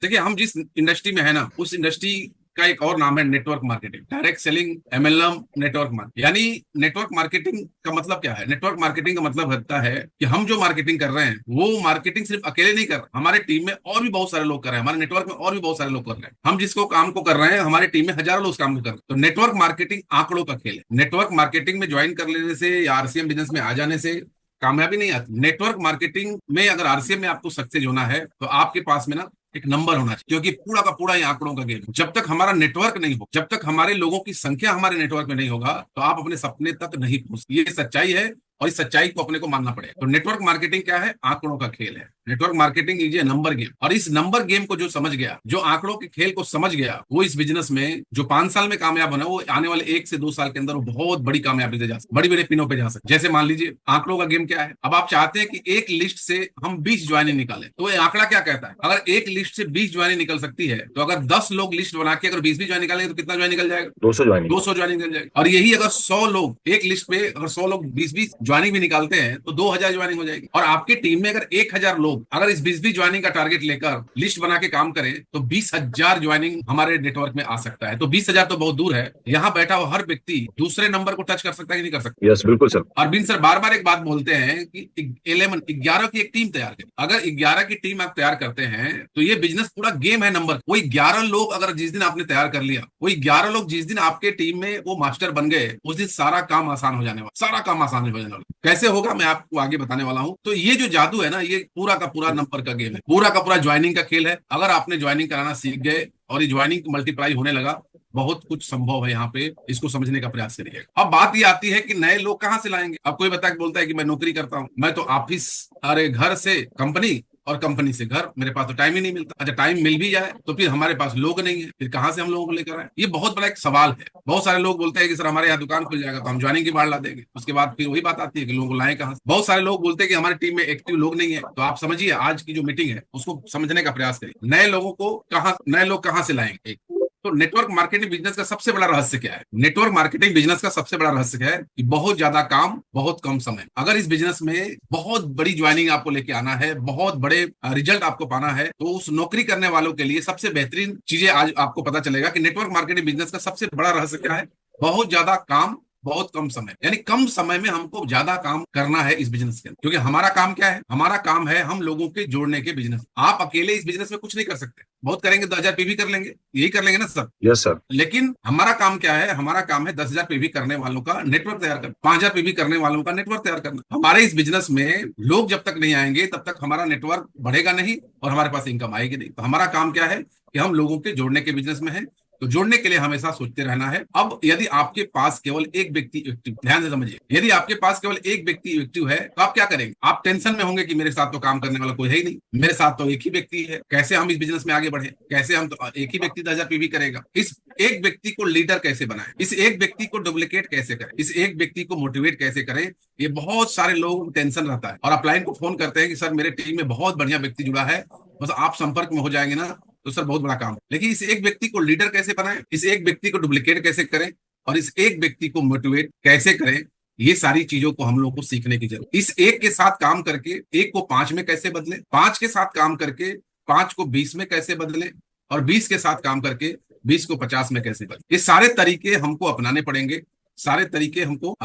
देखिए, हम जिस इंडस्ट्री में है ना, उस इंडस्ट्री का एक और नाम है network marketing, direct selling, MLM, network marketing. यानी नेटवर्क मार्केटिंग का मतलब क्या है? नेटवर्क मार्केटिंग का मतलब होता है कि हम जो मार्केटिंग कर रहे हैं वो मार्केटिंग सिर्फ अकेले नहीं कर रहे, हमारे टीम में और भी बहुत सारे लोग कर रहे हैं, हमारे नेटवर्क में और भी बहुत सारे लोग कर रहे हैं। हम जिसको काम को कर रहे हैं, हमारी टीम में हजारों लोग उस काम को कर रहे हैं। तो नेटवर्क मार्केटिंग आंकड़ों का खेल है। नेटवर्क मार्केटिंग में ज्वाइन कर लेने से या आरसीएम बिजनेस में आ जाने से कामयाबी नहीं आती। नेटवर्क मार्केटिंग में अगर आरसीएम में आपको सक्सेस होना है तो आपके पास में ना एक नंबर होना चाहिए, क्योंकि पूरा का पूरा ये आंकड़ों का गेम है। जब तक हमारा नेटवर्क नहीं हो, जब तक हमारे लोगों की संख्या हमारे नेटवर्क में नहीं होगा, तो आप अपने सपने तक नहीं पहुंच। ये सच्चाई है और इस सच्चाई को अपने को मानना पड़ेगा। तो नेटवर्क मार्केटिंग क्या है? आंकड़ों का खेल है। Network marketing is a number game, और इस नंबर गेम को जो समझ गया, जो आंकड़ों के खेल को समझ गया, वो इस बिजनेस में जो 5 साल में कामयाब होना, वो आने वाले 1 से 2 साल के अंदर वो बहुत बड़ी कामयाबी से जा सकते, बड़ी बड़ी पिनों पे जा सकते। जैसे मान लीजिए, आंकड़ों का गेम क्या है? अब आप चाहते हैं कि एक लिस्ट से हम 20 ज्वाइनिंग निकालें, तो ये आंकड़ा क्या कहता है? अगर एक लिस्ट से 20 ज्वाइनिंग निकल सकती है, तो अगर 10 लोग लिस्ट बना के अगर 20-20 ज्वाइन निकालेंगे तो कितना ज्वाइन निकल जाएगा? 200 ज्वाइनिंग। 200 ज्वाइनिंग निकल जाएगी। और यही अगर 100 लोग एक लिस्ट पे, अगर 100 लोग 20-20 ज्वाइनिंग भी निकालते हैं, तो 2000 ज्वाइनिंग हो जाएगी। और आपकी टीम में अगर 1000 लोग अगर इस 20-20 ज्वाइनिंग का टारगेट लेकर लिस्ट बना के काम करें, तो 20,000 ज्वाइनिंग हमारे नेटवर्क में आ सकता है। तो 20,000 तो बहुत दूर है, यहाँ बैठा हुआ हर व्यक्ति दूसरे नंबर को टच कर सकता है कि नहीं कर सकता? यस, बिल्कुल सर। अरविंद सर बार बार एक बात बोलते हैं कि 11 की एक टीम तैयार करें। अगर 11 की टीम आप तैयार करते हैं, तो ये बिजनेस पूरा गेम है नंबर। वो 11 लोग अगर जिस दिन आपने तैयार कर लिया, वो 11 लोग जिस दिन आपके टीम में वो मास्टर बन गए, उस दिन सारा काम आसान हो जाने वाला, सारा काम आसान हो जाने वाला। कैसे होगा मैं आपको आगे बताने वाला हूं। तो ये जो जादू है ना, ये पूरा का पूरा नंबर का गेम है, पूरा का पूरा ज्वाइनिंग का खेल है। अगर आपने ज्वाइनिंग कराना सीख गए और ये ज्वाइनिंग मल्टीप्लाई होने लगा, बहुत कुछ संभव है यहाँ पे। इसको समझने का प्रयास करिए। अब बात ये आती है कि नए लोग कहाँ से लाएंगे? अब कोई बता के बोलता है कि मैं नौकरी करता हूँ, मैं तो ऑफिस, अरे घर से कंपनी और कंपनी से घर, मेरे पास तो टाइम ही नहीं मिलता। अच्छा, टाइम मिल भी जाए तो फिर हमारे पास लोग नहीं है, फिर कहाँ से हम लोगों को लेकर आए? ये बहुत बड़ा एक सवाल है। बहुत सारे लोग बोलते हैं कि सर हमारे यहाँ दुकान खुल जाएगा तो हम ज्वाइनिंग की बाढ़ ला देंगे। उसके बाद फिर वही बात आती है कि लोगों को लाएं कहाँ से? बहुत सारे लोग बोलते हैं कि हमारी टीम में एक्टिव लोग नहीं है। तो आप समझिए, आज की जो मीटिंग है उसको समझने का प्रयास करिए। नए लोग कहाँ से लाएंगे? तो नेटवर्क मार्केटिंग बिजनेस का सबसे बड़ा रहस्य क्या है? नेटवर्क मार्केटिंग बिजनेस का सबसे बड़ा रहस्य क्या है? कि बहुत ज्यादा काम, बहुत कम समय। अगर इस बिजनेस में बहुत बड़ी ज्वाइनिंग आपको लेके आना है, बहुत बड़े रिजल्ट आपको पाना है, तो उस नौकरी करने वालों के लिए सबसे बेहतरीन चीजें आज आपको पता चलेगा कि नेटवर्क मार्केटिंग बिजनेस का सबसे बड़ा रहस्य क्या है। बहुत ज्यादा काम, बहुत कम समय। यानी कम समय में हमको ज्यादा काम करना है इस बिजनेस के अंदर। क्योंकि हमारा काम क्या है? हमारा काम है हम लोगों के जोड़ने के बिजनेस। आप अकेले इस बिजनेस में कुछ नहीं कर सकते। बहुत करेंगे 10,000 पीवी कर लेंगे, यही कर लेंगे ना सब। Yes sir. लेकिन हमारा काम क्या है? हमारा काम है 10,000 पीवी करने वालों का नेटवर्क तैयार करना, 5,000 पीवी करने वालों का नेटवर्क तैयार करना। हमारे इस बिजनेस में लोग जब तक नहीं आएंगे, तब तक हमारा नेटवर्क बढ़ेगा नहीं और हमारे पास इनकम आएगी नहीं। तो हमारा काम क्या है? कि हम लोगों के जोड़ने के बिजनेस में है। तो जोड़ने के लिए हमेशा सोचते रहना है। अब यदि आपके पास केवल एक व्यक्ति एक्टिव, ध्यान से समझिए, यदि आपके पास केवल एक व्यक्ति एक्टिव है, तो आप क्या करेंगे? आप टेंशन में होंगे कि मेरे साथ तो काम करने वाला कोई है ही नहीं, मेरे साथ तो एक ही व्यक्ति है, कैसे हम इस बिजनेस में आगे बढ़े? कैसे हम, तो एक ही व्यक्ति 10,000 पीवी करेगा। इस एक व्यक्ति को लीडर कैसे बनाए? इस एक व्यक्ति को डुप्लीकेट कैसे करें? इस एक व्यक्ति को मोटिवेट कैसे करें? ये बहुत सारे लोगों को टेंशन रहता है और अपलाइन को फोन करते हैं कि सर मेरे टीम में बहुत बढ़िया व्यक्ति जुड़ा है, बस आप संपर्क में हो जाएंगे ना तो सर बहुत बड़ा काम है। लेकिन इस एक व्यक्ति को लीडर कैसे बनाएं? इस एक व्यक्ति को डुप्लीकेट कैसे करें? और इस एक व्यक्ति को मोटिवेट कैसे करें? ये सारी चीजों को हम लोग को सीखने की जरूरत। इस एक के साथ काम करके एक को 5 में कैसे बदले, 5 के साथ काम करके 5 को 20 में कैसे बदले, और 20 के साथ काम करके 20 को 50 में कैसे बदले? ये सारे तरीके हमको अपनाने पड़ेंगे। सारे तरीके हमको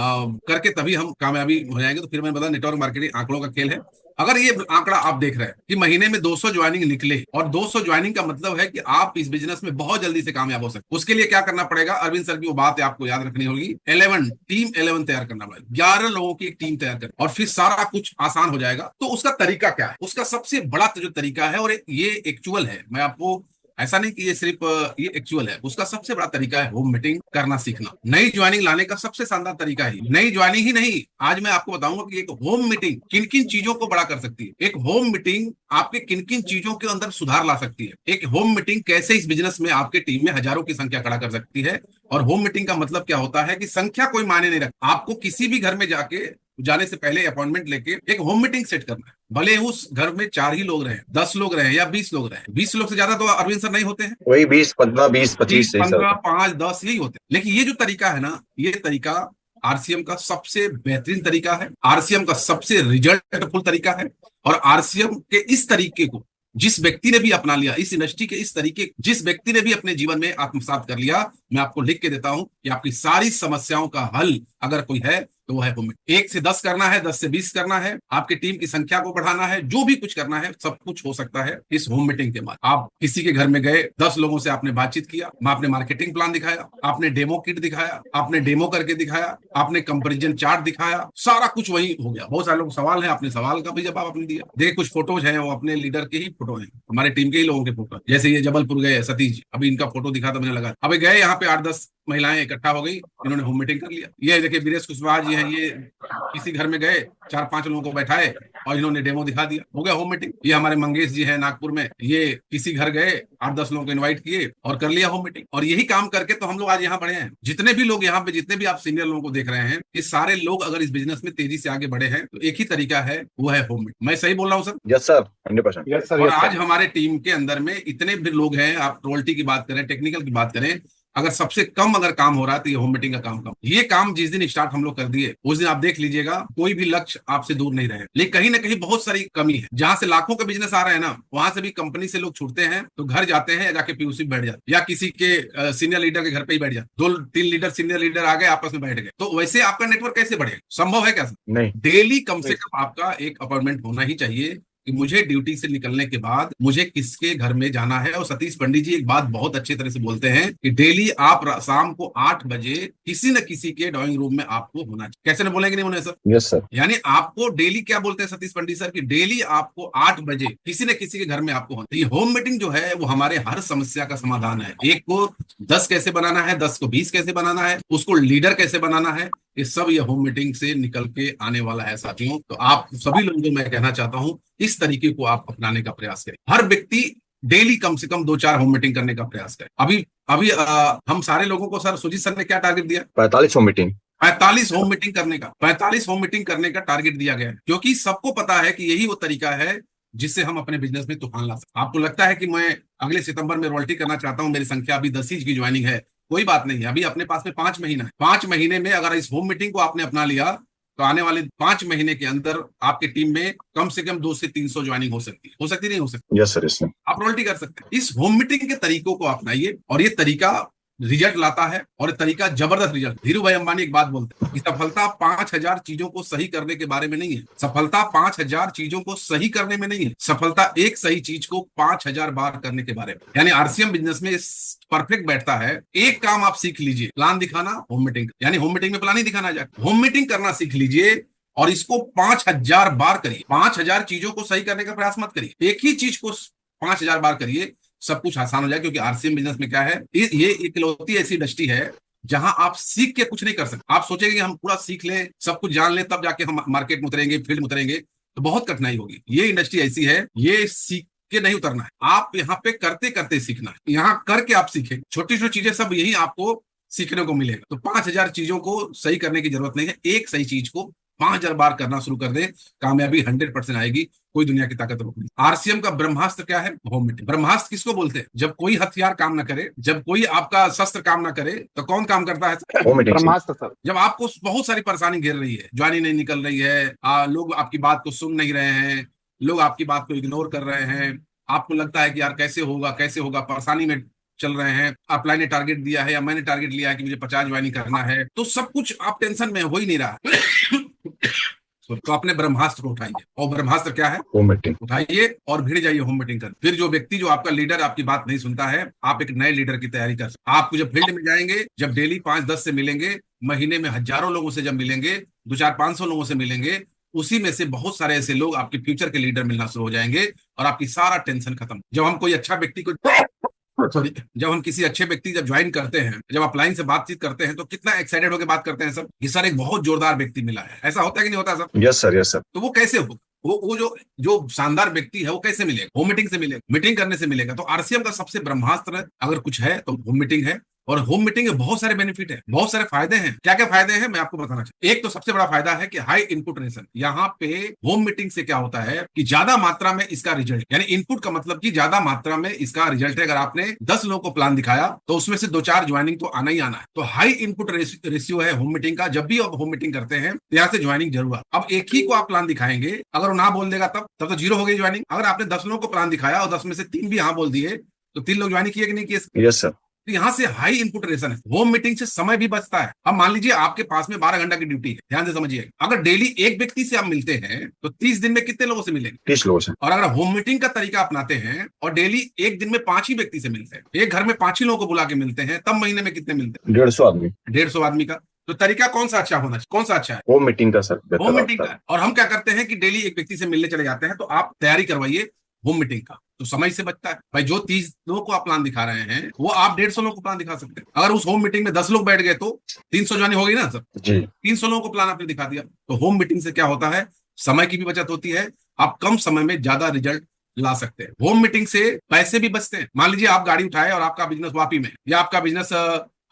करके तभी हम कामयाबी हो जाएंगे। तो फिर मैंने बताया, नेटवर्क मार्केटिंग आंकड़ों का खेल है। अगर ये आंकड़ा आप देख रहे हैं कि महीने में 200 ज्वाइनिंग निकले, और 200 ज्वाइनिंग का मतलब है कि आप इस बिजनेस में बहुत जल्दी से कामयाब हो सकते। उसके लिए क्या करना पड़ेगा? अरविंद सर की वो बात है, आपको याद रखनी होगी। 11 टीम 11 तैयार करना पड़ेगा, 11 लोगों की एक टीम तैयार कर, और फिर सारा कुछ आसान हो जाएगा। तो उसका तरीका क्या है? उसका सबसे बड़ा जो तरीका है, और ये एक्चुअल है, मैं आपको ऐसा नहीं कि ये सिर्फ ये एक्चुअल है, उसका सबसे बड़ा तरीका है होम मीटिंग करना सीखना। नई ज्वाइनिंग लाने का सबसे शानदार तरीका है नई ज्वाइनिंग ही नहीं। आज मैं आपको बताऊंगा कि एक होम मीटिंग किन किन चीजों को बड़ा कर सकती है। एक होम मीटिंग आपके किन किन चीजों के अंदर सुधार ला सकती है। एक होम मीटिंग कैसे इस बिजनेस में आपके टीम में हजारों की संख्या खड़ा कर सकती है। और होम मीटिंग का मतलब क्या होता है? कि संख्या कोई मायने नहीं रखता। आपको किसी भी घर में जाने से पहले अपॉइंटमेंट लेके एक होम मीटिंग सेट करना है। भले उस घर में 4 ही लोग रहे, 10 लोग रहे या 20 लोग रहे, 20 लोग से ज्यादा तो अरविंद सर नहीं होते हैं। वही 20, 15, 20, 25 20, सही सर। 15, 5, 10 यही होते हैं। लेकिन ये जो तरीका है ना, ये तरीका आरसीएम का सबसे बेहतरीन तरीका है, आरसीएम का सबसे रिजल्टफुल तरीका है। और आरसीएम के इस तरीके को जिस व्यक्ति ने भी अपना लिया इस इंडस्ट्री के इस तरीके, जिस व्यक्ति ने भी अपने जीवन में आत्मसात कर लिया, मैं आपको लिख के देता हूं कि आपकी सारी समस्याओं का हल अगर कोई है तो वो है होम मीटिंग। 1 से 10 करना है, 10 से 20 करना है, आपकी टीम की संख्या को बढ़ाना है, जो भी कुछ करना है सब कुछ हो सकता है इस होम मीटिंग के बाद। आप किसी के घर में गए, 10 लोगों से आपने बातचीत किया, आपने मार्केटिंग प्लान दिखाया, आपने डेमो किट दिखाया, आपने डेमो करके दिखाया, आपने कंपेरिजन चार्ट दिखाया, सारा कुछ वही हो गया। बहुत सारे लोग सवाल है, आपने सवाल का भी जवाब आपने दिया। देखिए कुछ फोटोज हैं, वो अपने लीडर के ही फोटो हैं, हमारे टीम के ही लोगों के फोटो। जैसे ये जबलपुर गए सतीश जी, अभी इनका फोटो दिखा तो मुझे लगा अभी गए यहाँ पे 8-10 महिलाएं इकट्ठा हो गई, इन्होंने होम मीटिंग कर लिया। ये देखिए वीरेश कुशवाहा जी हैं, ये किसी घर में गए, 4-5 लोगों को बैठाए और इन्होंने डेमो दिखा दिया, हो गया होम मीटिंग। ये हमारे मंगेश जी हैं नागपुर में, ये किसी घर गए, 8-10 लोगों को इन्वाइट किए और कर लिया होम मीटिंग। और यही काम करके तो हम लोग आज यहाँ बढ़े हैं। जितने भी लोग यहाँ पे, जितने भी आप सीनियर लोगों को देख रहे हैं, ये सारे लोग अगर इस बिजनेस में तेजी से आगे बढ़े हैं तो एक ही तरीका है, वो है होम मीटिंग। मैं सही बोल रहा हूँ sir? Yes sir, 100%। Yes sir, और यस आज सर। हमारे टीम के अंदर में इतने भी लोग हैं, आप रोयल्टी की बात करें, टेक्निकल की बात करें, अगर सबसे कम अगर काम हो रहा है तो ये होम मीटिंग का काम। ये काम जिस दिन स्टार्ट हम लोग कर दिए उस दिन आप देख लीजिएगा कोई भी लक्ष्य आपसे दूर नहीं रहे। लेकिन कहीं ना कहीं बहुत सारी कमी है। जहां से लाखों का बिजनेस आ रहा है ना, वहां से भी कंपनी से लोग छूटते हैं तो घर जाते हैं या जाके पीयूसी बैठ जाते, या किसी के सीनियर लीडर के घर पे ही बैठ जाते। 2-3 लीडर सीनियर लीडर आ गए, आपस में बैठ गए, तो वैसे आपका नेटवर्क कैसे बढ़ेगा? संभव है क्या? नहीं। डेली कम से कम आपका एक अपॉइंटमेंट होना ही चाहिए कि मुझे ड्यूटी से निकलने के बाद मुझे किसके घर में जाना है। और सतीश पंडित जी एक बात बहुत अच्छी तरह से बोलते हैं कि डेली आप शाम को 8 बजे किसी न किसी के ड्राइंग रूम में आपको होना चाहिए। कैसे न बोलेंगे नहीं होने सर? Yes sir. यानी आपको डेली क्या बोलते हैं सतीश पंडित सर, कि डेली आपको 8 बजे किसी न किसी के घर में आपको होना। ये होम मीटिंग जो है वो हमारे हर समस्या का समाधान है। एक को 10 कैसे बनाना है, 10 को 20 कैसे बनाना है, उसको लीडर कैसे बनाना है, ये सब ये होम मीटिंग से निकल के आने वाला है साथियों। तो आप सभी लोगों को मैं कहना चाहता हूं इस तरीके को आप अपनाने का प्रयास करें। हर व्यक्ति डेली कम से कम 2-4 होम मीटिंग करने का प्रयास करें। अभी अभी हम सारे लोगों को सर, सुजीत सर ने क्या टारगेट दिया? 45 होम मीटिंग। 45 होम मीटिंग करने का, 45 होम मीटिंग करने का टारगेट दिया गया है, क्योंकि सबको पता है कि यही वो तरीका है जिससे हम अपने बिजनेस में तूफान ला सकते। आपको लगता है कि मैं अगले सितंबर में रॉयल्टी करना चाहता हूं, मेरी संख्या अभी 10 ही की ज्वाइनिंग है, कोई बात नहीं है, अभी अपने पास में 5 महीना है। 5 महीने में अगर इस होम मीटिंग को आपने अपना लिया तो आने वाले 5 महीने के अंदर आपकी टीम में कम से कम 200 से 300 ज्वाइनिंग हो सकती है। हो सकती नहीं हो सकती? Yes sir, yes sir. आप रॉयल्टी कर सकते हैं। इस होम मीटिंग के तरीकों को अपनाइए और ये तरीका रिजल्ट लाता है, और तरीका जबरदस्त रिजल्ट। धीरू भाई अंबानी एक बात बोलते हैं कि सफलता 5000 चीजों को सही करने के बारे में नहीं है। सफलता 5000 चीजों को सही करने में नहीं है, सफलता एक सही चीज को 5000 बार करने के बारे में। यानी आरसीएम बिजनेस में परफेक्ट बैठता है। एक काम आप सीख लीजिए, प्लान दिखाना, होम मीटिंग। यानी होम मीटिंग में प्लान ही दिखाना जाए, होम मीटिंग करना सीख लीजिए और इसको 5000 बार करिए। 5000 चीजों को सही करने का प्रयास मत करिए, एक ही चीज को 5000 बार करिए, सब कुछ आसान हो जाए। क्योंकि आरसीएम बिजनेस में क्या है, ये इकलौती ऐसी इंडस्ट्री है जहां आप सीख के कुछ नहीं कर सकते। आप सोचेंगे कि हम पूरा सीख लें, सब कुछ जान लें, तब जाके हम मार्केट में उतरेंगे, फील्ड में उतरेंगे, तो बहुत कठिनाई होगी। ये इंडस्ट्री ऐसी है, ये सीख के नहीं उतरना है, आप यहाँ पे करते करते सीखना है। यहाँ करके आप सीखें, छोटी छोटी चीजें सब यही आपको सीखने को मिलेगा। तो 5000 चीजों को सही करने की जरूरत नहीं है, एक सही चीज को 5000 बार करना शुरू कर दे, कामयाबी 100% आएगी। कोई दुनिया की ताकत रोक नहीं। आरसीएम का ब्रह्मास्त्र क्या है? Home meeting. ब्रह्मास्त्र किसको बोलते हैं? जब कोई हथियार काम ना करे, जब कोई आपका शस्त्र काम ना करे, तो कौन काम करता है? Home meeting. ब्रह्मास्त्र सर। जब आपको बहुत सारी परेशानी घेर रही है, ज्वाइनिंग नहीं निकल रही है, लोग आपकी बात को सुन नहीं रहे हैं, लोग आपकी बात को इग्नोर कर रहे हैं, आपको लगता है कि यार कैसे होगा कैसे होगा, परेशानी में चल रहे हैं, अपलाइन ने टारगेट दिया है या मैंने टारगेट लिया है कि मुझे 50 ज्वाइनिंग करना है, तो सब कुछ आप टेंशन में हो ही नहीं रहा तो अपने ब्रह्मास्त्र को उठाइए। और ब्रह्मास्त्र क्या है? Home meeting. उठाइए और भिड़ जाइए होम मीटिंग कर। फिर जो व्यक्ति, जो आपका लीडर आपकी बात नहीं सुनता है, आप एक नए लीडर की तैयारी कर सकते। आपको जब फील्ड में जाएंगे, जब डेली 5-10 से मिलेंगे, महीने में हजारों लोगों से जब मिलेंगे, 200-500 लोगों से मिलेंगे, उसी में से बहुत सारे ऐसे लोग आपके फ्यूचर के लीडर मिलना शुरू हो जाएंगे और आपकी सारा टेंशन खत्म। जब हम कोई अच्छा व्यक्ति को सॉरी जब हम किसी अच्छे व्यक्ति जब ज्वाइन करते हैं, जब अपलाइन से बातचीत करते हैं, तो कितना एक्साइटेड होकर बात करते हैं सर कि सर एक बहुत जोरदार व्यक्ति मिला है। ऐसा होता है कि नहीं होता sir? Yes sir, yes sir. तो वो कैसे होगा? वो जो शानदार व्यक्ति है वो कैसे मिलेगा? होम मीटिंग से मिलेगा, मीटिंग करने से मिलेगा। तो आरसीएम का सबसे ब्रह्मास्त्र अगर कुछ है तो होम मीटिंग है। और होम मीटिंग के बहुत सारे बेनिफिट है, बहुत सारे फायदे हैं। क्या क्या फायदे हैं मैं आपको बताना चाहता हूँ। एक तो सबसे बड़ा फायदा है कि हाई इनपुट रेशन। यहाँ पे होम मीटिंग से क्या होता है कि ज्यादा मात्रा में इसका रिजल्ट, यानी इनपुट का मतलब कि ज्यादा मात्रा में इसका रिजल्ट है। अगर आपने 10 लोगों को प्लान दिखाया तो उसमें से 2-4 ज्वाइनिंग तो आना ही आना है। तो हाई इनपुट रेशियो है होम मीटिंग का। जब भी आप होम मीटिंग करते हैं तो यहाँ से ज्वाइनिंग जरूर है। अब एक ही को आप प्लान दिखाएंगे, अगर वो ना बोल देगा तब तो जीरो हो गई ज्वाइनिंग। अगर आपने 10 लोगों को प्लान दिखाया और 10 में से 3 भी हाँ बोल दिए तो 3 लोग ज्वाइनिंग किए कि नहीं किए। Yes sir. तो यहाँ से हाई इनपुट रेशन है। होम मीटिंग से समय भी बचता है। अब मान लीजिए आपके पास में 12 घंटा की ड्यूटी है, ध्यान से समझिए। अगर डेली एक व्यक्ति से आप मिलते हैं तो 30 दिन में कितने लोगों से मिलेंगे? 30 लोगों से। और अगर होम मीटिंग का तरीका अपनाते हैं और डेली एक दिन में 5 ही व्यक्ति से मिलते हैं, एक घर में 5 ही लोगों को बुला के मिलते हैं, तब महीने में कितने मिलते 150 आदमी। हैं? 150 आदमी का। तो तरीका कौन सा अच्छा होना चाहिए, कौन सा अच्छा है? होम मीटिंग का सर होम बेहतर मीटिंग होता का। है। और हम क्या करते हैं कि डेली एक व्यक्ति से मिलने चले जाते हैं। तो आप तैयारी करवाइए होम मीटिंग का, तो समय से बचता है भाई। जो 30 लोगों को आप प्लान दिखा रहे हैं वो आप 150 लोगों को प्लान दिखा सकते हैं। अगर उस होम मीटिंग में 10 लोग बैठ गए तो 300 जानी हो गई ना सर। जी। 300 लोगों को प्लान आपने दिखा दिया। तो होम मीटिंग से क्या होता है, समय की भी बचत होती है, आप कम समय में ज्यादा रिजल्ट ला सकते हैं। होम मीटिंग से पैसे भी बचते हैं। मान लीजिए आप गाड़ी उठाए और आपका बिजनेस वापी में, या आपका बिजनेस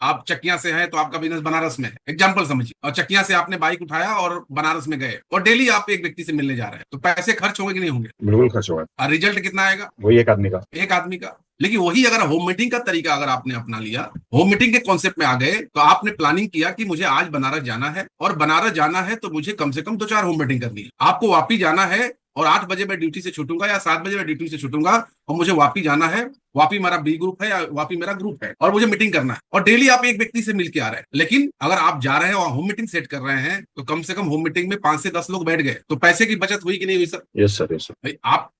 आप चकिया से है तो आपका बिजनेस बनारस में है, एग्जाम्पल समझिए। और चकिया से आपने बाइक उठाया और बनारस में गए और डेली आप एक व्यक्ति से मिलने जा रहे हैं, तो पैसे खर्च होंगे कि नहीं होंगे? बिल्कुल खर्च होगा। और रिजल्ट कितना आएगा? वही एक आदमी का। एक आदमी का। लेकिन वही अगर होम मीटिंग का तरीका अगर आपने अपना लिया, होम मीटिंग के कॉन्सेप्ट में आ गए, तो आपने प्लानिंग किया कि मुझे आज बनारस जाना है, और बनारस जाना है तो मुझे कम से कम 2-4 होम मीटिंग करनी है। आपको वापी जाना है और 8 बजे मैं ड्यूटी से छूटूंगा या 7 बजे मैं ड्यूटी से छूटूंगा और मुझे वापी जाना है। वापी मेरा बी ग्रुप है या वापी मेरा ग्रुप है और मुझे मीटिंग करना है, और डेली आप एक व्यक्ति से मिल के आ रहे हैं। लेकिन अगर आप जा रहे हैं और होम मीटिंग सेट कर रहे हैं तो कम से कम होम मीटिंग में 5 से 10 लोग बैठ गए, तो पैसे की बचत हुई कि नहीं हुई sir? Yes sir, yes sir. भाई आप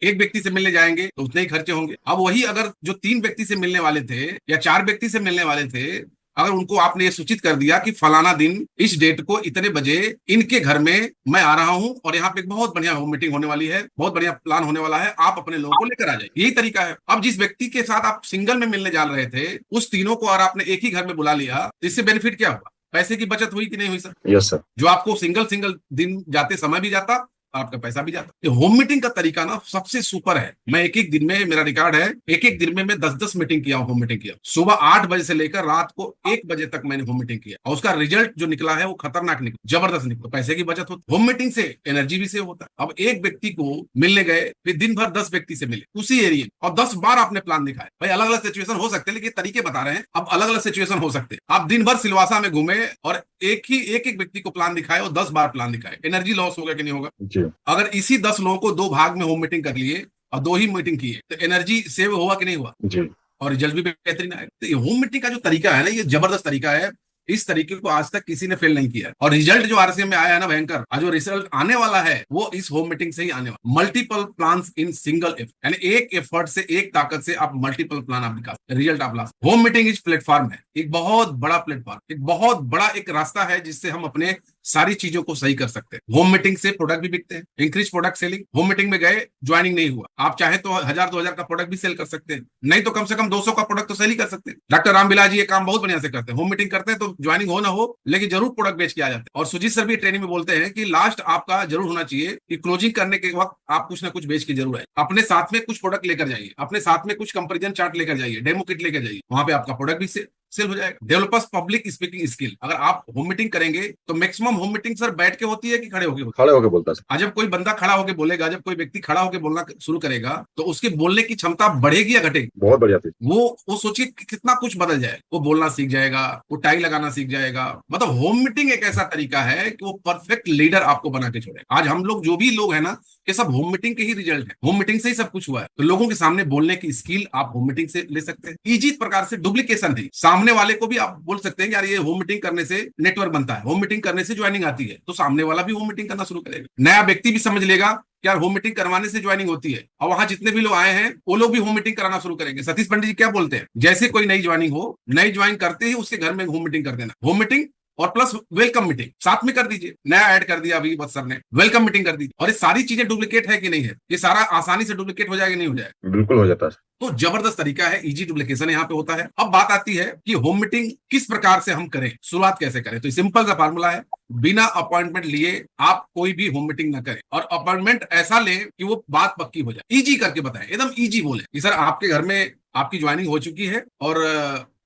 एक व्यक्ति से मिलने जाएंगे तो उतने ही खर्चे होंगे। अब वही अगर जो 3 व्यक्ति से मिलने वाले थे या 4 व्यक्ति से मिलने वाले थे, अगर उनको आपने ये सूचित कर दिया कि फलाना दिन इस डेट को इतने बजे इनके घर में मैं आ रहा हूं और यहाँ पे एक बहुत बढ़िया होम मीटिंग होने वाली है, बहुत बढ़िया प्लान होने वाला है, आप अपने लोगों को लेकर आ जाइए, यही तरीका है। अब जिस व्यक्ति के साथ आप सिंगल में मिलने जा रहे थे, उस तीनों को और आपने एक ही घर में बुला लिया, तो इससे बेनिफिट क्या हुआ? पैसे की बचत हुई कि नहीं हुई सर? Yes sir. जो आपको सिंगल सिंगल दिन जाते समय भी जाता, आपका पैसा भी जाता। ये होम मीटिंग का तरीका ना सबसे सुपर है। मैं एक एक दिन में, मेरा रिकॉर्ड है, एक एक दिन में मैं 10-10 मीटिंग किया, होम मीटिंग किया। सुबह 8 बजे से लेकर रात को 1 बजे तक मैंने होम मीटिंग किया, और उसका रिजल्ट जो निकला है वो खतरनाक निकला, जबरदस्त निकला। पैसे की बचत होती, होम मीटिंग से एनर्जी भी सेव होता है। अब एक व्यक्ति को मिलने गए, फिर दिन भर 10 व्यक्ति से मिले उसी एरिया, और 10 बार आपने प्लान दिखाया। भाई अलग अलग सिचुएशन हो सकते हैं, लेकिन तरीके बता रहे हैं। अब अलग अलग सिचुएशन हो सकते हैं। आप दिन भर सिलवासा में घूमे और एक एक व्यक्ति को प्लान दिखाए और 10 बार प्लान दिखाए, एनर्जी लॉस होगा कि नहीं होगा? जी। अगर इसी 10 लोगों को 2 भाग में होम मीटिंग कर लिए और 2 ही मीटिंग किए, तो एनर्जी सेव हुआ कि नहीं हुआ? जी। और रिजल्ट भी बेहतरीन आएगा। तो ये होम मीटिंग का जो तरीका है ना, ये जबरदस्त तरीका है। इस तरीके को आज तक किसी ने फेल नहीं किया, और रिजल्ट जो आरसीएम में आया है ना भयंकर, आज जो रिजल्ट आने वाला है वो इस होम मीटिंग से ही आने वाला। Multiple plans in single effort, यानी एक एफर्ट से, एक ताकत से आप मल्टीपल प्लान आप निकाल, रिजल्ट आप ला। होम मीटिंग इस प्लेटफॉर्म है, एक बहुत बड़ा प्लेटफॉर्म, एक बहुत बड़ा एक रास्ता है जिससे हम अपने सारी चीजों को सही कर सकते हैं। होम मीटिंग से प्रोडक्ट भी बिकते हैं, increase product selling. Home meeting में गए, ज्वाइनिंग नहीं हुआ, आप चाहे तो 1000-2000 का प्रोडक्ट भी सेल कर सकते हैं, नहीं तो कम से कम 200 का प्रोडक्ट तो सेल ही कर सकते हैं। डॉक्टर रामबिलास जी ये काम बहुत बढ़िया से करते हैं। होम मीटिंग करते हैं तो ज्वाइनिंग हो ना हो, लेकिन जरूर प्रोडक्ट बेच के आ जाते हैं। और सुजीत सर भी ट्रेनिंग में बोलते हैं कि लास्ट आपका जरूर होना चाहिए कि क्लोजिंग करने के वक्त आप कुछ ना कुछ बेच के जरूर आए। अपने साथ में कुछ प्रोडक्ट लेकर जाइए, अपने साथ में कुछ कंपेरिजन चार्ट लेकर जाइए, डेमो किट लेकर जाइए, वहां पे आपका प्रोडक्ट भी सेल हो जाएगा। डेवलपर्स पब्लिक स्पीकिंग स्किल, अगर आप होम मीटिंग करेंगे तो मैक्सिमम होम मीटिंग सर बैठ के होती है कि खड़े होके होती है? खड़े होके बोलता सर। जब कोई बंदा खड़ा होके बोलेगा, जब कोई व्यक्ति खड़ा होके बोलना शुरू करेगा, तो उसके बोलने की क्षमता बढ़ेगी या घटेगी? बहुत बढ़िया थी। वो सोचिए कितना कुछ बदल जाए। वो बोलना सीख जाएगा, वो टाई लगाना सीख जाएगा। मतलब होम मीटिंग एक ऐसा तरीका है कि वो परफेक्ट लीडर आपको बना के छोड़े। आज हम लोग जो भी लोग हैं ना, ये सब होम मीटिंग के ही रिजल्ट है। होम मीटिंग से ही सब कुछ हुआ है। तो लोगों के सामने बोलने की स्किल आप होम मीटिंग से ले सकते हैं। इजी प्रकार से डुप्लीकेशन है, सामने वाले को भी आप बोल सकते हैं कि यार ये होम मीटिंग करने से नेटवर्क बनता है, होम मीटिंग करने से ज्वाइनिंग आती है, तो सामने वाला भी होम मीटिंग करना शुरू करेगा। नया व्यक्ति भी समझ लेगा यार होम मीटिंग करवाने से ज्वाइनिंग होती है, और वहां जितने भी लोग आए हैं वो लोग भी होम मीटिंग कराना शुरू करेंगे। सतीश पंडित जी क्या बोलते हैं, जैसे कोई नई ज्वाइनिंग हो, नई ज्वाइन करते ही उसके घर में होम मीटिंग कर देना। होम मीटिंग और प्लस वेलकम मीटिंग साथ में कर दीजिए। नया ऐड कर दिया अभी बस सर ने, वेलकम मीटिंग कर दी। और ये सारी चीजें डुप्लीकेट है कि नहीं है? ये सारा आसानी से डुप्लीकेट हो जाएगा, नहीं हो जाएगा? बिल्कुल हो जाता है। तो जबरदस्त तरीका है, इजी डुप्लीकेशन यहाँ पे होता है। अब बात आती है कि होम मीटिंग किस प्रकार से हम करें, शुरुआत कैसे करें। तो सिंपल सा फार्मूला है, बिना अपॉइंटमेंट लिए आप कोई भी होम मीटिंग ना करें, और अपॉइंटमेंट ऐसा ले कि वो बात पक्की हो जाए। इजी करके बताएं, एकदम इजी बोले कि सर आपके घर में आपकी ज्वाइनिंग हो चुकी है और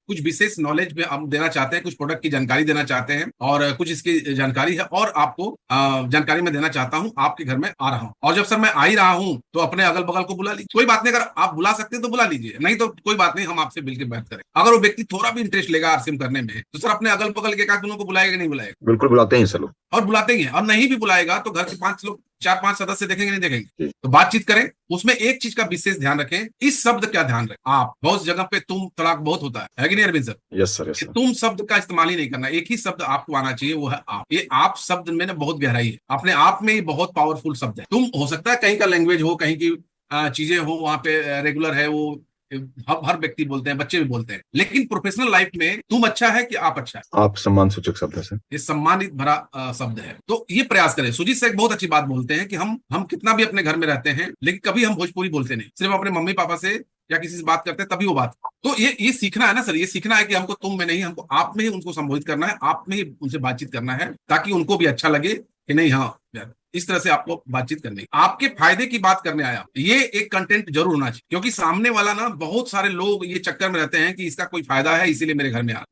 कुछ विशेष नॉलेज में हम देना चाहते हैं, कुछ प्रोडक्ट की जानकारी देना चाहते हैं और कुछ इसकी जानकारी है और आपको जानकारी मैं देना चाहता हूँ, आपके घर में आ रहा हूँ। और जब सर मैं आ ही रहा हूँ तो अपने अगल बगल को बुला लीजिए, कोई बात नहीं, अगर आप बुला सकते हैं तो बुला लीजिए, नहीं तो कोई बात नहीं, हम आपसे मिलकर बात करें। अगर वो व्यक्ति थोड़ा भी इंटरेस्ट लेगा आरसीएम करने में तो सर अपने अगल बगल के एक आध लोगों को बुलाएगा नहीं बुलाएगा? बिल्कुल बुलाते हैं सर लोग। और बुलाते ही हैं, और नहीं भी बुलाएगा तो घर के 5 लोग 4-5 सदस्य देखेंगे नहीं देखेंगे? जी। तो बातचीत करें, उसमें एक चीज का विशेष ध्यान रखें, इस शब्द का ध्यान रखें। आप बहुत जगह पे तुम तलाक बहुत होता है कि नहीं Arvind sir? Yes sir, yes कि सर। तुम शब्द का इस्तेमाल ही नहीं करना, एक ही शब्द आपको आना चाहिए, वो है आप। ये आप शब्द में ना बहुत गहराई है, अपने आप में ही बहुत पावरफुल शब्द है। तुम हो सकता है कहीं का लैंग्वेज हो, कहीं की चीजें हो, वहां पे रेगुलर है वो, हर व्यक्ति बोलते हैं, बच्चे भी बोलते हैं, लेकिन प्रोफेशनल लाइफ में तुम अच्छा है कि आप अच्छा है, आप सम्मान सूचक शब्द है सर। ये सम्मानित भरा शब्द है। तो ये प्रयास करें। सुजीत से एक बहुत अच्छी बात बोलते हैं कि हम कितना भी अपने घर में रहते हैं लेकिन कभी हम भोजपुरी बोलते नहीं, सिर्फ अपने मम्मी पापा से या किसी से बात करते हैं तभी वो बात। तो ये सीखना है ना सर, ये सीखना है कि हमको तुम में नहीं, हमको आप में ही उनको संबोधित करना है, आप में ही उनसे बातचीत करना है, ताकि उनको भी अच्छा लगे कि नहीं, हाँ यार इस तरह से आपको बातचीत करनी है। आपके फायदे की बात करने आया, ये एक कंटेंट जरूर होना चाहिए, क्योंकि सामने वाला ना, बहुत सारे लोग ये चक्कर में रहते हैं कि इसका कोई फायदा है इसीलिए मेरे घर में आ।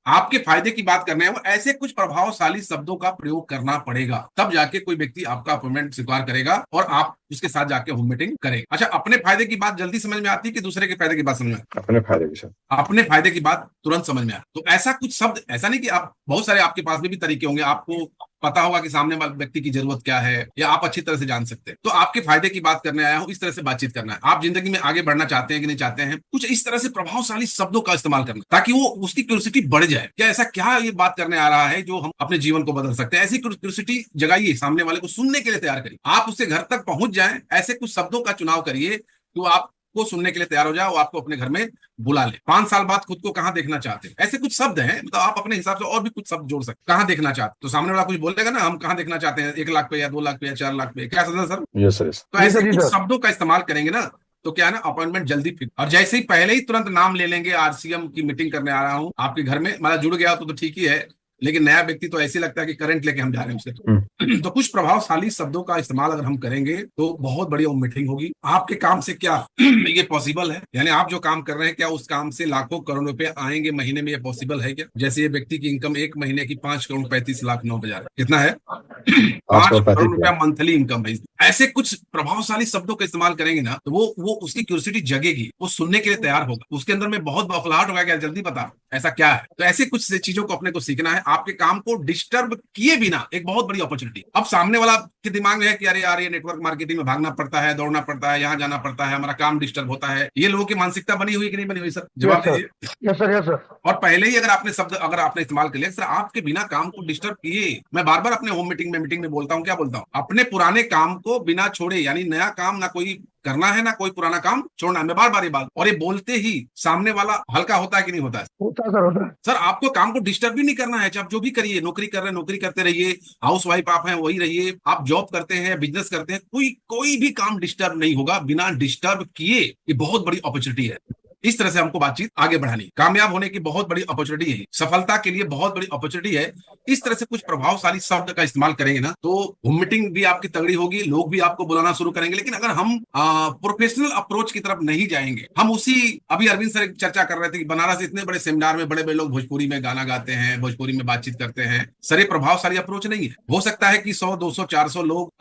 आपके फायदे की बात करने हैं, वो ऐसे कुछ प्रभावशाली शब्दों का प्रयोग करना पड़ेगा, तब जाके कोई व्यक्ति आपका अपॉइंटमेंट स्वीकार करेगा और आप उसके साथ जाके होम मीटिंग करेंगे। अच्छा, अपने फायदे की बात जल्दी समझ में आती है कि दूसरे के फायदे की बात समझ में आती है? अपने फायदे की सर। अपने फायदे की बात तुरंत समझ में आती। तो ऐसा कुछ शब्द, ऐसा नहीं कि आप, बहुत सारे आपके पास में भी तरीके होंगे, आपको पता होगा कि सामने वाले व्यक्ति की जरूरत क्या है, या आप अच्छी तरह से जान सकते हैं। तो आपके फायदे की बात करने आया हूं, इस तरह से बातचीत करना है। आप जिंदगी में आगे बढ़ना चाहते हैं कि नहीं चाहते हैं, कुछ इस तरह से प्रभावशाली शब्दों का इस्तेमाल करना, ताकि वो उसकी क्यूरियोसिटी बढ़ जाए। क्या ऐसा क्या ये बात करने आ रहा है जो हम अपने जीवन को बदल सकते हैं? ऐसी क्यूरियोसिटी जगाइए, सामने वाले को सुनने के लिए तैयार करिए, आप उससे घर तक पहुंच जाए। ऐसे कुछ शब्दों का चुनाव करिए तो आप को सुनने के लिए तैयार हो जाए, वो आपको अपने घर में बुला ले। 5 साल बाद खुद को कहाँ देखना चाहते हैं? ऐसे कुछ शब्द हैं, मतलब आप अपने हिसाब से और भी कुछ शब्द जोड़ सकते। कहाँ देखना चाहते, तो सामने वाला कुछ बोलेगा ना, हम कहाँ देखना चाहते हैं, 1 लाख पे या 2 लाख पे या 4 लाख पे, क्या समझा सर? Yes sir, yes. तो ऐसे कुछ शब्दों का इस्तेमाल करेंगे ना, तो क्या है ना, अपॉइंटमेंट जल्दी फिक्स। और जैसे ही पहले ही तुरंत नाम ले लेंगे, आरसीएम की मीटिंग करने आ रहा हूँ आपके घर में, मतलब जुड़ गया तो ठीक ही है, लेकिन नया व्यक्ति तो ऐसे लगता है कि करंट लेके हम जा रहे हैं उससे। तो कुछ प्रभावशाली शब्दों का इस्तेमाल अगर हम करेंगे तो बहुत बढ़िया मीटिंग होगी। आपके काम से क्या ये पॉसिबल है? यानी आप जो काम कर रहे हैं, क्या उस काम से लाखों करोड़ रुपए आएंगे महीने में? ये पॉसिबल है क्या? जैसे ये व्यक्ति की इनकम एक महीने की 5,35,09,000 कितना है? 5 करोड़ रुपया मंथली इनकम है। ऐसे कुछ प्रभावशाली शब्दों का इस्तेमाल करेंगे ना, तो वो उसकी क्यूरियोसिटी जगेगी, वो सुनने के लिए तैयार होगा, उसके अंदर में बहुत बौखलाहट होगा कि जल्दी बता ऐसा क्या है। तो ऐसे कुछ चीजों को अपने को सीखना है। आपके काम को डिस्टर्ब किए बिना एक बहुत बड़ी अपॉर्चुनिटी। अब सामने वाला के दिमाग में है कि अरे यार, ये नेटवर्क मार्केटिंग में भागना पड़ता है, दौड़ना पड़ता है, यहाँ जाना पड़ता है, हमारा काम डिस्टर्ब होता है। ये लोगों की मानसिकता बनी हुई कि नहीं बनी हुई सर? जवाब दीजिए। Yes sir, yes sir. और पहले ही अगर आपने शब्द अगर आपने इस्तेमाल कर लिया, सर आपके बिना काम को डिस्टर्ब किए, मैं बार बार अपने होम मीटिंग में बोलता हूँ, क्या बोलता हूँ, अपने पुराने काम को बिना छोड़े, यानी नया काम ना कोई करना है ना कोई पुराना काम छोड़ना है। मैं बार बार ये बात, और ये बोलते ही सामने वाला हल्का होता है कि नहीं होता है? होता है सर, होता है। सर आपको काम को डिस्टर्ब भी नहीं करना है। आप जो भी करिए, नौकरी कर रहे हैं नौकरी करते रहिए, हाउस वाइफ आप हैं वही रहिए, आप जॉब करते हैं बिजनेस करते हैं, कोई भी काम डिस्टर्ब नहीं होगा बिना डिस्टर्ब किए। ये बहुत बड़ी अपॉर्चुनिटी है। इस तरह से हमको बातचीत आगे बढ़ानी, कामयाब होने की बहुत बड़ी अपॉर्चुनिटी है, सफलता के लिए बहुत बड़ी अपॉर्चुनिटी है। इस तरह से कुछ प्रभावशाली शब्द का इस्तेमाल करेंगे ना, तो होम मीटिंग भी आपकी तगड़ी होगी, लोग भी आपको बुलाना शुरू करेंगे। लेकिन अगर हम प्रोफेशनल अप्रोच की तरफ नहीं जाएंगे, हम उसी, अभी अरविंद सर चर्चा कर रहे थे कि बनारस इतने बड़े सेमिनार में बड़े बड़े लोग भोजपुरी में गाना गाते हैं, भोजपुरी में बातचीत करते हैं, सर ये प्रभावशाली अप्रोच नहीं है। हो सकता है कि 100 200 400 लोग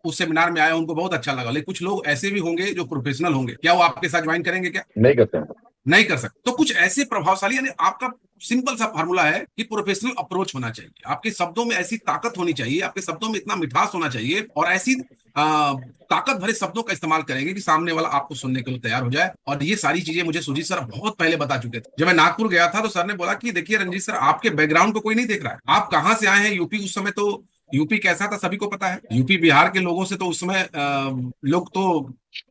उस सेमिनार में आए, उनको बहुत अच्छा लगा, लेकिन कुछ लोग ऐसे भी होंगे जो प्रोफेशनल होंगे, क्या वो आपके साथ ज्वाइन करेंगे? क्या नहीं करते हैं। नहीं कर सकते। तो कुछ ऐसे प्रभावशाली, यानी आपका सिंपल सा फार्मूला है कि प्रोफेशनल अप्रोच होना चाहिए, आपके शब्दों में ऐसी ताकत होनी चाहिए, आपके शब्दों में इतना मिठास होना चाहिए, और ऐसी ताकत भरे शब्दों का इस्तेमाल करेंगे कि सामने वाला आपको सुनने के लिए तैयार हो जाए। और ये सारी चीजें मुझे सुजीत सर बहुत पहले बता चुके थे। जब मैं नागपुर गया था तो सर ने बोला कि देखिए रंजीत सर, आपके बैकग्राउंड को कोई नहीं देख रहा है, आप कहाँ से आए हैं। यूपी, उस समय तो यूपी कैसा था सभी को पता है। यूपी बिहार के लोगों से तो उस समय लोग तो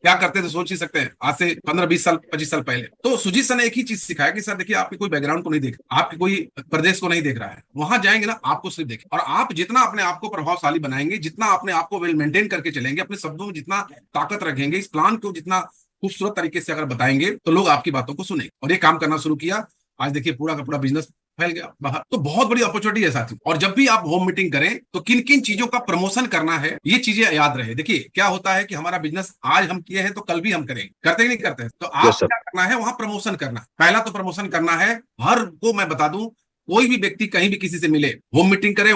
क्या करते थे सोच ही सकते हैं, आज से 15-20 साल 25 साल पहले। तो सुजीत सर ने एक ही चीज सिखाया कि सर देखिए, आपके कोई बैकग्राउंड को नहीं देख, आपके कोई प्रदेश को नहीं देख रहा है, वहां जाएंगे ना आपको सिर्फ देखें। और आप जितना अपने आप को प्रभावशाली बनाएंगे, जितना अपने आप को वेल मेंटेन करके चलेंगे, अपने शब्दों में जितना ताकत रखेंगे, इस प्लान को जितना खूबसूरत तरीके से अगर बताएंगे, तो लोग आपकी बातों को सुनेंगे। और ये काम करना शुरू किया। आज देखिए पूरा का पूरा बिजनेस फैल गया बाहर। तो बहुत बड़ी अपॉर्चुनिटी है साथी। और जब भी आप होम मीटिंग करें तो किन किन चीजों का प्रमोशन करना है, ये चीजें याद रहे। देखिए क्या होता है कि हमारा बिजनेस आज हम किए हैं तो कल भी हम करेंगे, करते ही नहीं करते हैं। तो यस आप सर। क्या करना है, वहां प्रमोशन करना। पहला तो प्रमोशन करना है, हर को मैं बता दूं, कोई भी व्यक्ति कहीं भी किसी से मिले, होम मीटिंग करे,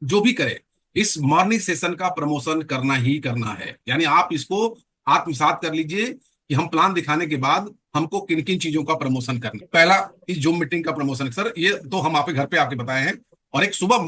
जो भी करे, इस मॉर्निंग सेशन का प्रमोशन करना ही करना है। यानी आप इसको आत्मसात कर लीजिए कि हम प्लान दिखाने के बाद हमको किन किन चीजों का प्रमोशन करना है। पहला, इस जूम मीटिंग का प्रमोशन सर, ये तो हम आपके घर पे आके बताए हैं। और एक सुबह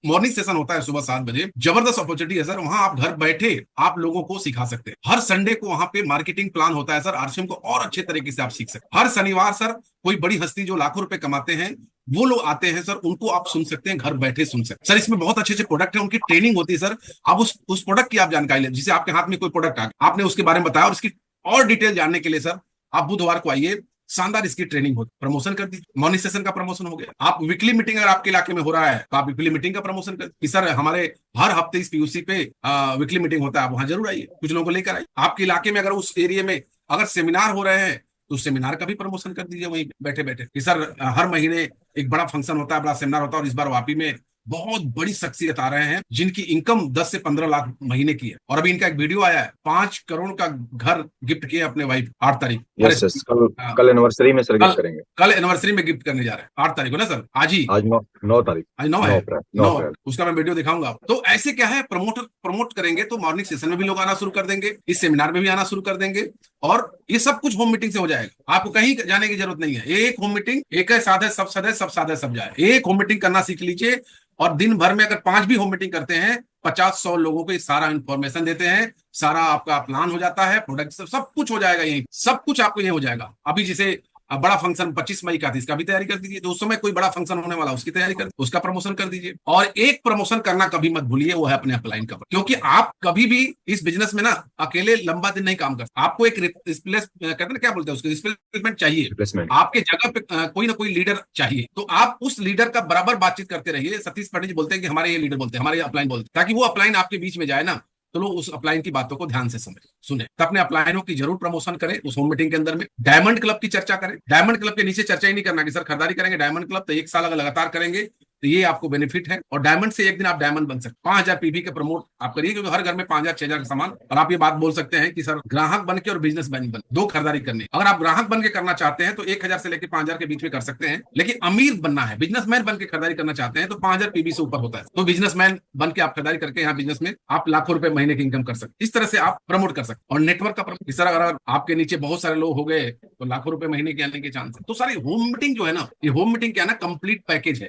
मॉर्निंग सेशन होता है सुबह 7 बजे, जबरदस्त अपॉर्चुनिटी है सर। वहां आप घर बैठे आप लोगों को सिखा सकते हैं। हर संडे को वहां पे मार्केटिंग प्लान होता है सर, आरसीएम को और अच्छे तरीके से आप सीख सकते हैं। हर शनिवार सर कोई बड़ी हस्ती जो लाखों रुपए कमाते हैं वो लोग आते हैं सर, उनको आप सुन सकते हैं, घर बैठे सुन सकते हैं सर। इसमें बहुत अच्छे अच्छे प्रोडक्ट है, उनकी ट्रेनिंग होती है सर। आप उस प्रोडक्ट की आप जानकारी लें, जिसे आपके हाथ में कोई प्रोडक्ट आ गया, आपने उसके बारे में बताया, और इसकी और डिटेल जानने के लिए सर आप बुधवार को आइए, शानदार इसकी ट्रेनिंग होती, प्रमोशन कर दीजिए। मॉर्निंग सेशन का प्रमोशन हो गया। आप वीकली मीटिंग अगर आपके इलाके में हो रहा है तो आप वीकली मीटिंग का प्रमोशन कर कि सर हमारे हर हफ्ते इस पीयूसी पे वीकली मीटिंग होता है, आप वहां जरूर आइए, कुछ लोगों को लेकर आइए। आपके इलाके में अगर उस एरिया में अगर सेमिनार हो रहे हैं तो सेमिनार का भी प्रमोशन कर दीजिए वहीं बैठे बैठे कि सर हर महीने एक बड़ा फंक्शन होता है, बड़ा सेमिनार होता है, और इस बार वापी में बहुत बड़ी शख्सियत आ रहे हैं जिनकी इनकम 10 से 15 लाख महीने की है। और अभी इनका एक वीडियो आया है, 5 करोड़ का घर गिफ्ट किया अपने वाइफ 8 तारीख। यस यस, कल एनिवर्सरी में सर कल गिफ्ट करेंगे। कल एनिवर्सरी में गिफ्ट करने जा रहे हैं 8 तारीख को ना सर, आज ही। आज 9 तारीख। आज 9 9 है, अप्रैल 9 9 अप्रैल। उसका मैं वीडियो दिखाऊंगा। तो ऐसे क्या है, प्रमोट करेंगे तो मॉर्निंग सेशन में भी लोग आना शुरू कर देंगे, इस सेमिनार में भी आना शुरू कर देंगे, और ये सब कुछ होम मीटिंग से हो जाएगा। आपको कहीं जाने की जरूरत नहीं है। एक होम मीटिंग, एक है साधे सब सदे, सब साधे सब जाए। एक होम मीटिंग करना सीख लीजिए, और दिन भर में अगर 5 भी होम मीटिंग करते हैं, 50-100 लोगों को सारा इंफॉर्मेशन देते हैं, सारा आपका प्लान हो जाता है, प्रोडक्ट सब कुछ हो जाएगा यहीं, सब कुछ आपको यही हो जाएगा। अभी जैसे बड़ा फंक्शन 25 मई का थी, इसका भी तैयारी कर दीजिए। तो उस समय कोई बड़ा फंक्शन होने वाला, उसकी तैयारी कर, उसका प्रमोशन कर दीजिए। और एक प्रमोशन करना कभी मत भूलिए, वो है अपने अपलाइन का। क्योंकि आप कभी भी इस बिजनेस में ना अकेले लंबा दिन नहीं काम कर, आपको एक रिप्लेस कहते हैं ना, क्या बोलते हैं उसको, रिप्लेसमेंट चाहिए। रिप्लेसमेंट। आपके जगह पे कोई ना कोई लीडर चाहिए, तो आप उस लीडर का बराबर बातचीत करते रहिए। सतीश पंडित जी बोलते हैं कि हमारे ये लीडर बोलते हैं, हमारे अपलाइन बोलते हैं, ताकि वो अपलाइन आपके बीच में जाए ना, तो लोग उस अपलाइन की बातों को ध्यान से सुने। तो अपने अपलाइनों की जरूर प्रमोशन करें उस होम मीटिंग के अंदर में। डायमंड क्लब की चर्चा करें। डायमंड क्लब के नीचे चर्चा ही नहीं करना कि सर खरीदारी करेंगे डायमंड क्लब, तो 1 साल अगर लगातार करेंगे तो ये आपको बेनिफिट है। और डायमंड से एक दिन आप डायमंड बन सकते, 5000 पीवी के प्रमोट आप करिए, क्योंकि हर घर में 5000-6000 का सामान। और आप ये बात बोल सकते हैं कि सर ग्राहक बन के और बिजनेस मैन बन, 2 खरीदारी करनी। अगर आप ग्राहक बन के करना चाहते हैं तो 1000 से लेकर 5000 के बीच में कर सकते हैं, लेकिन अमीर बनना है, बिजनेसमैन बन के खरीदारी करना चाहते हैं तो 5000 पीवी से ऊपर होता है। तो बिजनेसमैन बन के आप खरीदारी करके यहाँ बिजनेस में आप लाखों रुपए महीने की इनकम कर सकते, इस तरह से आप प्रमोट कर सकते। और नेटवर्क का प्रमोट, सर अगर आपके नीचे बहुत सारे लोग हो गए तो लाखों रुपए महीने के आने के चांस है। तो सारी होम मीटिंग जो है ना, ये होम मीटिंग क्या है ना, कंप्लीट पैकेज है।